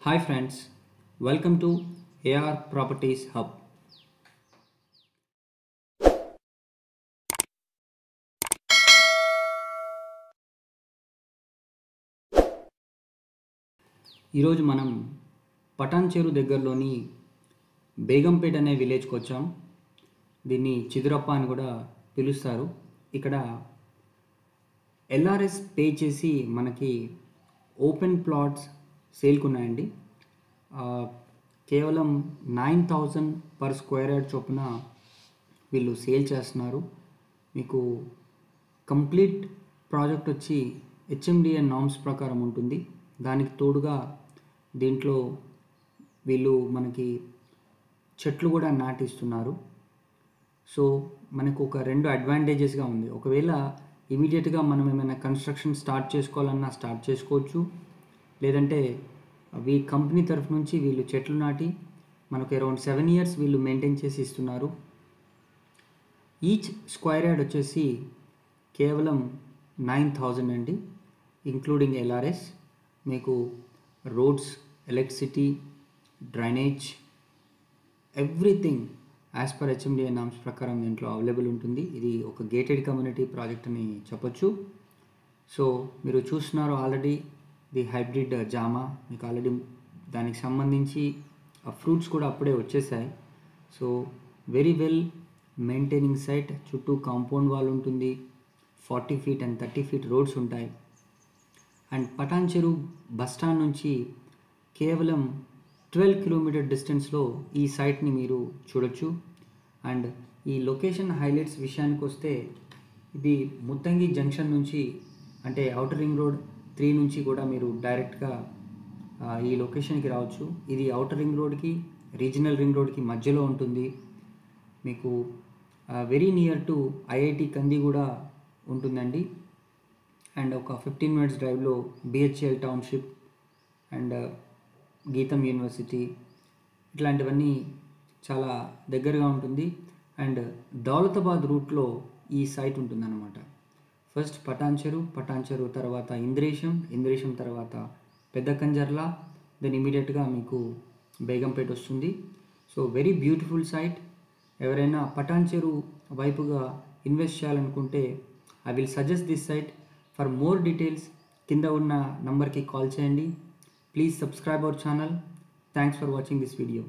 Hi friends, welcome to AR Properties Hub. ఈరోజు మనం పటాన్చెరు దగ్గరలోని బేగంపేట అనే విలేజ్కి వచ్చాం. దీన్ని చిదురప్ప అని కూడా పిలుస్తారు. ఇక్కడ LRS పే చేసి మనకి ఓపెన్ ప్లాట్స్ సేల్కి ఉన్నాయండి. కేవలం 9,000 పర్ స్క్వేర్ యార్డ్ చొప్పున వీళ్ళు సేల్ చేస్తున్నారు. మీకు కంప్లీట్ ప్రాజెక్ట్ వచ్చి HMDA నామ్స్ ప్రకారం ఉంటుంది. దానికి తోడుగా దీంట్లో వీళ్ళు మనకి చెట్లు కూడా నాటిస్తున్నారు. సో మనకు ఒక రెండు అడ్వాంటేజెస్గా ఉంది. ఒకవేళ ఇమీడియట్గా మనం ఏమైనా కన్స్ట్రక్షన్ స్టార్ట్ చేసుకోవాలన్నా స్టార్ట్ చేసుకోవచ్చు. లేదంటే కంపెనీ తరఫు నుంచి వీళ్ళు చెట్లు నాటి మనకు అరౌండ్ 7 years వీళ్ళు మెయింటైన్ చేసి ఇస్తున్నారు. ఈచ్ స్క్వేర్ యార్డ్ వచ్చేసి కేవలం 9,000 అండి, ఇంక్లూడింగ్ LRS. మీకు roads, electricity, drainage, everything as per HMDA norms ప్రకారం దీంట్లో అవైలబుల్ ఉంటుంది. ఇది ఒక గేటెడ్ కమ్యూనిటీ ప్రాజెక్ట్ అని చెప్పొచ్చు. సో మీరు చూస్తున్నారు ఆల్రెడీ ది హైబ్రిడ్ జామా, మీకు ఆల్రెడీ దానికి సంబంధించి ఫ్రూట్స్ కూడా అప్పుడే వచ్చేసాయి. So very well maintaining site. చుట్టూ కాంపౌండ్ వాల్ ఉంటుంది. 40 feet అండ్ 30 feet రోడ్స్ ఉంటాయి. అండ్ పటాన్చెరు బస్ స్టాండ్ నుంచి కేవలం 12 kilometer డిస్టెన్స్లో ఈ సైట్ని మీరు చూడొచ్చు. అండ్ ఈ లొకేషన్ హైలైట్స్ విషయానికి వస్తే ఇది ముత్తంగి జంక్షన్ నుంచి, అంటే ఔటర్ రింగ్ రోడ్ 3 నుంచి కూడా మీరు డైరెక్ట్గా ఈ లొకేషన్కి రావచ్చు. ఇది ఔటర్ రింగ్ రోడ్కి, రీజనల్ రింగ్ రోడ్కి మధ్యలో ఉంటుంది. మీకు వెరీ నియర్ టు IIT కంది కూడా ఉంటుందండి. అండ్ ఒక 15 minutes డ్రైవ్లో BHL టౌన్షిప్ అండ్ గీతం యూనివర్సిటీ, ఇట్లాంటివన్నీ చాలా దగ్గరగా ఉంటుంది. అండ్ దౌలతాబాద్ రూట్లో ఈ సైట్ ఉంటుందన్నమాట. ఫస్ట్ పటాన్చెరు తర్వాత ఇంద్రేశం తర్వాత పెద్ద కంజర్లా, దెన్ ఇమీడియట్గా మీకు బేగంపేట వస్తుంది. So very beautiful site. ఎవరైనా పటాన్చెరు వైపుగా ఇన్వెస్ట్ చేయాలనుకుంటే I will suggest this site. For more details కింద ఉన్న నంబర్కి కాల్ చేయండి. Please subscribe our channel. Thanks for watching this video.